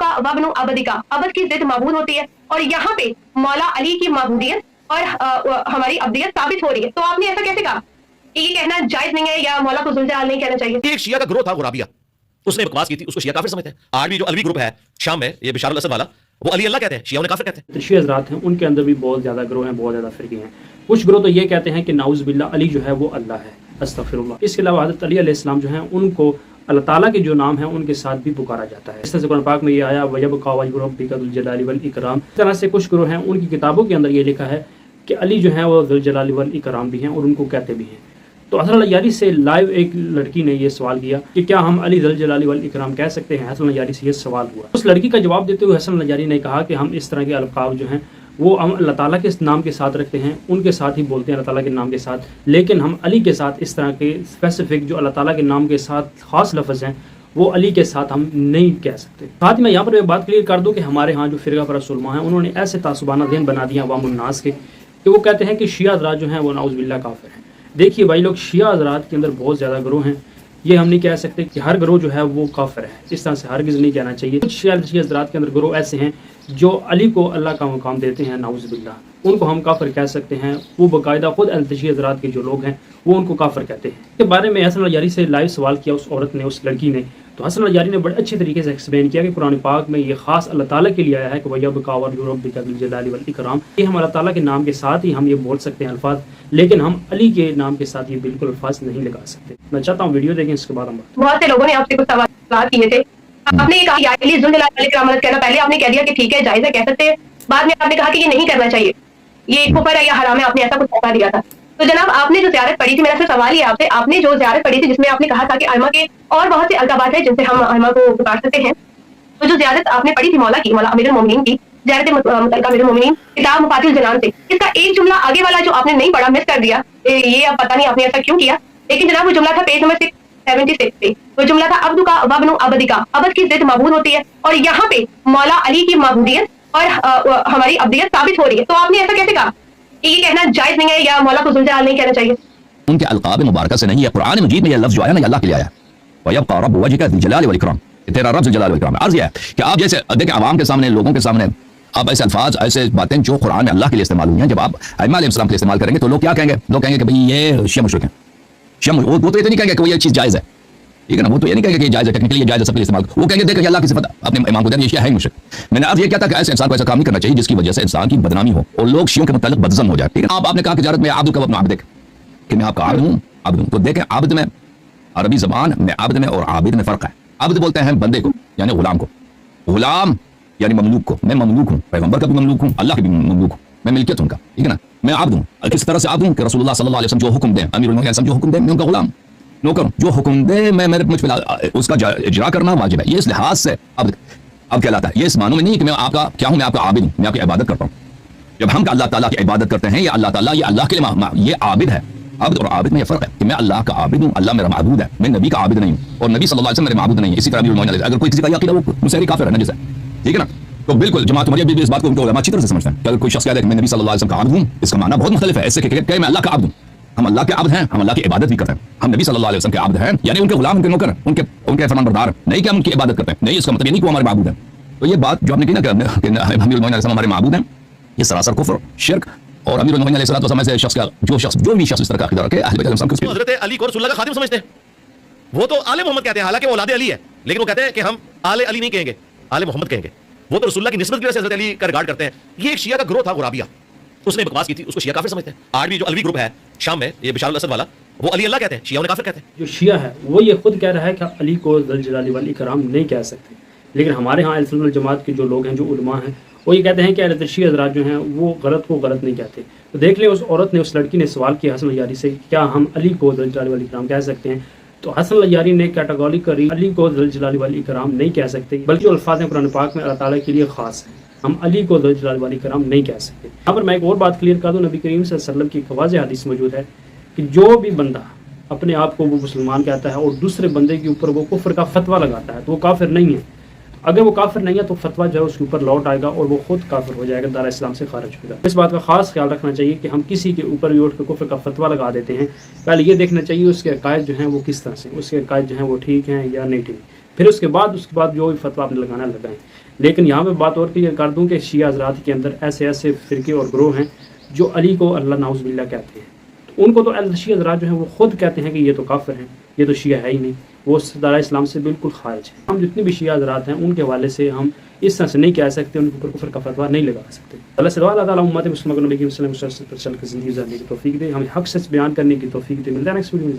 अब्दुका वब्नु अबदिका, अबद की जिद मबूद होती है और यहाँ पे मौला अली की मबूदियत और हमारी अब्दियत साबित हो रही है। तो आपने ऐसा कैसे कहा कि ये कहना जायज नहीं है या मौला को ज़ुल्ज़लाल नहीं कहना चाहिए? एक शिया का ग्रोह था गुराबिया, उसने बकवास की थी, उसको शिया काफिर समझते हैं। आज भी जो अलवी ग्रुप है शाम में, ये बिशारुल असद वाला, वो अली अल्लाह कहते हैं, शिया उन्हें काफिर कहते हैं। शिया हज़रात हैं, उनके अंदर भी बहुत ज़्यादा ग्रोह हैं, बहुत ज़्यादा फ़िरक़े हैं। कुछ ग्रोह तो ये कहते हैं कि नाउज़ बिल्लाह अली जो है वो अल्लाह है, अस्तग़फिरुल्लाह। इसके अलावा हज़रत अली अलैहिस्सलाम जो हैं उनको अल्लाह ताला के जो नाम है उनके साथ भी पुकारा जाता है। इस तरह से कुरान पाक में ये आया वयबक़ा वजहु रब्बिका ज़ुल जलाली वल इकराम। इस तरह से कुछ ग्रोह हैं उनकी किताबों के अंदर ये लिखा है कि अली जो है वो ज़ुल जलाली वल इकराम भी हैं और उनको कहते भी हैं। तो हसन अल-यारी से लाइव एक लड़की ने ये सवाल किया कि क्या हम अली ज़ुल जलाली वल इकराम कह सकते हैं? हसन अल-यारी से ये सवाल हुआ। उस लड़की का जवाब देते हुए हसन अल-यारी ने कहा कि हम इस तरह के अल्क़ाब जो हैं वो हम अल्लाह ताला के नाम के साथ रखते हैं, उनके साथ ही बोलते हैं अल्लाह ताला के नाम के साथ, लेकिन हम अली के साथ इस तरह के स्पेसिफिक जो अल्लाह ताला के नाम के साथ ख़ास लफ्ज़ हैं वो अली के साथ हम नहीं कह सकते। साथ ही मैं यहाँ पर एक बात क्लियर कर दूँ कि हमारे यहाँ जो फ़िरक़ा परस्त उलमा हैं उन्होंने ऐसे तासुबाना ज़हन बना दिया अवामुन्नास के कि वो कहते हैं कि शिया हज़रात जो हैं वो नाउज़ बिल्लाह काफ़िर हैं। देखिए भाई लोग, शिया हज़रात के अंदर बहुत ज़्यादा ग्रोह हैं, ये हम नहीं कह सकते कि हर ग्रोह जो है वो काफ़िर है, इस तरह से हरगिज़ नहीं कहना चाहिए। कुछ शिया हज़रात के अंदर ग्रोह ऐसे हैं जो अली को अल्लाह का मकाम देते हैं, नाउज़ बिल्लाह, उनको हम काफ़िर कह सकते हैं। वो बाकायदा खुद शिया हज़रात के जो लोग हैं वो उनको काफ़िर कहते हैं। इसके बारे में हसन अल-यारी से लाइव सवाल किया उस औरत ने, उस लड़की ने, तो हसन अल-यारी ने बड़े अच्छे तरीके से एक्सप्लेन किया कि कुरान पाक में ये ख़ास अल्लाह ताला के लिए आया है कि वयबक़ा वजहु रब्बिका ज़ुल जलाली वल इकराम। ये हम अल्लाह ताला के नाम के साथ ही हम ये बोल सकते हैं अल्फाज, लेकिन हम अली के नाम के साथ ये बिल्कुल अल्फाज नहीं लगा सकते। मैं चाहता हूँ वीडियो देखें, इसके बाद हम बहुत से लोगों ने आपसे कुछ सवाल किए थे। आपने ये कहा अली ज़ुल जलाली वल इकराम कहना, पहले आपने कह दिया कि ठीक है जायज़ है कह सकते हैं, बाद में आपने कहा कि ये नहीं करना चाहिए, ये कुफर है या हराम है, आपने ऐसा कुछ बता दिया था। तो जनाब आपने जो ज़ियारत पढ़ी थी, मेरा सिर्फ सवाल ही है आपसे, आपने जो ज़ियारत पढ़ी थी जिसमें आपने कहा था कि अइमा के और बहुत से अलकाबात है जिनसे हम अइमा को पुकार सकते हैं, तो जो ज़ियारत आपने पढ़ी थी मौला की, मौला अमीरुल मोमिनीन की ज़ियारत मुतल्लक़ा अमीरुल मोमिनीन किताब मुफ़ातिहुल जनान से, इसका एक जुमला आगे वाला जो आपने नहीं पढ़ा, मिस कर दिया, ये अब पता नहीं आपने ऐसा क्यों किया, लेकिन जनाब वो जुमला था पेज नंबर 676 पे, वो जुमला था अब्दुका वब्नु अबदिका, अबद की जिद मबूद होती है और यहाँ पे मौला अली की मबूदियत और हमारी अब्दियत साबित हो रही है। तो आपने ऐसा कैसे कहा कि ये कहना जायज नहीं है या मौला को ज़ुल्ज़लाल नहीं कहना चाहिए? उनके अलक़ाब मुबारक से नहीं है। कुरान मजीद में ये लफ्ज़ जो आया ना, अल्लाह के लिए आया, वयबक़ा रब्बु वजहिका ज़ुल जलाली वल इकराम, तेरा रब ज़ुल जलाली वल इकराम। अर्ज़ यह है कि आप जैसे देखें आवाम के सामने, लोगों के सामने आप ऐसे अल्फाज, ऐसे बातें जो कुरान में अल्लाह के लिए इस्तेमाल हुई हैं, जब आप अइमा अलैहिस्सलाम के लिए इस्तेमाल करेंगे तो लोग क्या कहेंगे? लोग कहेंगे कि भाई ये शिया मुशरिक हैं। शिया वो तो ये नहीं कहेंगे कि वो ये चीज़ जायज़ है, ठीक है ना, वो तो ये नहीं कहेंगे कि जायज़ है, टेक्निकली ये जायज़ है, सबके लिए इस्तेमाल। वो कहेंगे देखो अल्लाह की सिफत अपने इमाम को दे, ये शिया है मुशरिक। मैंने अर्ज़ ये क्या था कि ऐसे इंसान को ऐसा काम नहीं करना चाहिए जिसकी वजह से इंसान की बदनामी हो और लोग शियों के मुताल्लिक़ बदज़न हो जाए, ठीक है। आपने कहा कि ज़ियारत में अब्दुका वब्नु अबदिक, कि मैं आपका आबिद हूँ, आबिद हूँ। तो देखें आबिद में अरबी ज़बान में आबिद में और आबिद में फ़र्क है। आबिद बोलते हैं बंदे को, यानी गुलाम को, गुलाम यानी ममलूक को। मैं ममलूक हूँ, पैगम्बर का भी ममलूक हूँ, अल्लाह के भी ममलूक हूँ, मैं मिल्कियत हूँ उनका, ठीक है ना। मैं आबिद हूँ, किस तरह से आबिद हूँ कि रसूलुल्लाह सल्लल्लाहु अलैहि वसल्लम जो हुक्म दें, अमीरुल मोमिनीन जो हुक्म दें, मैं उनका गुलाम नौकर, जो हुक्म दे मैं मेरे मुझ पर उसका इजरा करना वाजिब है। ये इस लिहाज से अब कहलाता है। ये इस मानों में नहीं कि मैं आपका क्या हूँ, मैं आपका आबिद हूँ, मैं आपकी इबादत करता हूँ। जब हम अल्लाह ताला की इबादत करते हैं, ये अल्लाह ताला, ये अल्लाह के लिए ये आबिद है। आबिद और आबिद में ये फर्क है कि मैं अल्लाह का आबिद हूँ, अल्लाह मेरा माबूद है, मैं नबी का आबिद नहीं हूँ और नबी सल्लल्लाहु अलैहि वसल्लम मेरे माबूद नहीं है। इसी तरह अमीरुल मोमिनीन, अगर कोई किसी का अकीदा वो मुशरिक काफिर है ना, जैसे, ठीक है ना। तो बिल्कुल जमात तुम्हारी भी इस बात को उनको उलमा अच्छी तरह से समझते हैं। अगर कोई शख्स कहता है कि मैं नबी सल्लल्लाहु अलैहि वसल्लम का आबिद हूँ, इसका माना बहुत मुख्तलिफ है। इससे कि मैं अल्लाह का आबिद हूँ, हम अल्लाह के आबिद हैं, हम अल्लाह की इबादत भी करते हैं। हम नबी सल्लल्लाहु अलैहि वसल्लम के आबिद हैं, यानी उनके गुलाम, उनके नौकर, उनके फरमानबरदार, नहीं कि हम उनकी इबादत करते हैं, नहीं, इसका मतलब ये नहीं कि वो हमारे माबूद हैं। तो ये बात जो आपने की ना कि अमीरुल मोमिनीन हमारे माबूद हैं, ये सरासर कुफ्र, शिर्क और अमीरुल मोमिनीन अलैहिस्सलाम से शख्स का जो भी शख्स इस तरह का अकीदा रखे, अहले बैत अलैहिस्सलाम हज़रत अली को रसूलुल्लाह का खादिम समझते हैं। वो तो आले मोहम्मद कहते हैं, हालांकि वो औलाद अली है, लेकिन वो कहते हैं कि हम आले अली नहीं कहेंगे, आले मोहम्मद कहेंगे। वो तो रसूलुल्लाह की निस्बत की वजह से हज़रत अली का रिगार्ड करते हैं। ये एक शिया का ग्रोह था गुराबिया, उसने बकवास की थी, उसको शिया काफिर समझते हैं। आज भी जो अलवी ग्रुप है शाम में, ये बिशारुल असद वाला, वो अली अल्लाह कहते हैं, शिया उन्हें काफिर कहते हैं। जो शिया है वो ये खुद कह रहा है कि अली को ज़ुल जलाली वल इकराम नहीं कह सकते, लेकिन हमारे यहाँ अहले सुन्नत वल जमात के जो लोग हैं, जो उलमा हैं, वो ये कहते हैं कि अहले शिया हज़रात जो हैं वो गलत को गलत नहीं कहते। तो देख लें, उस औरत ने, उस लड़की ने सवाल किया हसन अल-यारी से, क्या हम अली को ज़ुल जलाली वल इकराम कह सकते हैं? तो हसन अल-यारी ने कैटेगोरिकली अली को ज़ुल जलाली वल इकराम नहीं कह सकते, बल्कि जो अल्फाज हैं कुरान पाक में अल्लाह ताला के लिए ख़ास हैं, हम अली को ज़ुल जलाली वल इकराम नहीं कह सकते। यहाँ पर मैं एक और बात क्लियर कर दूँ, नबी करीम सल्लल्लाहु अलैहि वसल्लम की एक वाज़ेह हदीस मौजूद है कि जो भी बंदा अपने आप को वो मुसलमान कहता है और दूसरे बंदे के ऊपर वो कुफ्र का फतवा लगाता है तो वो काफिर नहीं है। अगर वो काफिर नहीं है तो फतवा जो है उसके ऊपर लौट आएगा और वो खुद काफिर हो जाएगा, दायरा इस्लाम से खारिज होगा। इस बात का खास ख्याल रखना चाहिए कि हम किसी के ऊपर भी उठ कर कुफ्र का फतवा लगा देते हैं, पहले ये देखना चाहिए उसके अकायद जो हैं वो किस तरह से, उसके अकायद जो हैं वो ठीक हैं या नहीं ठीक। پھر اس کے بعد جو بھی فتویٰ آپ نے لگانا لگائیں. لیکن یہاں پہ بات اور کلیئر کر دوں کہ شیعہ حضرات کے اندر ایسے ایسے فرقے اور گروہ ہیں جو علی کو اللہ نعوذ باللہ کہتے ہیں. تو ان کو تو شیعہ حضرات جو ہیں وہ خود کہتے ہیں کہ یہ تو کافر ہیں, یہ تو شیعہ ہے ہی نہیں, وہ دائرہ اسلام سے بالکل خارج ہیں. ہم جتنے بھی شیعہ حضرات ہیں ان کے حوالے سے ہم اس طرح سے نہیں کہہ سکتے, ان کے اوپر کفر کا فتویٰ نہیں لگا سکتے. اللہ سے دعا اللہ تعالیٰ امت مسلمہ کو نبی صلی اللہ علیہ وسلم پر چل کے زندگی گزارنے کی توفیق دے, ہمیں حق سچ بیان کرنے کی توفیق دے. ملتا ہے نیکسٹ ویڈیو میں.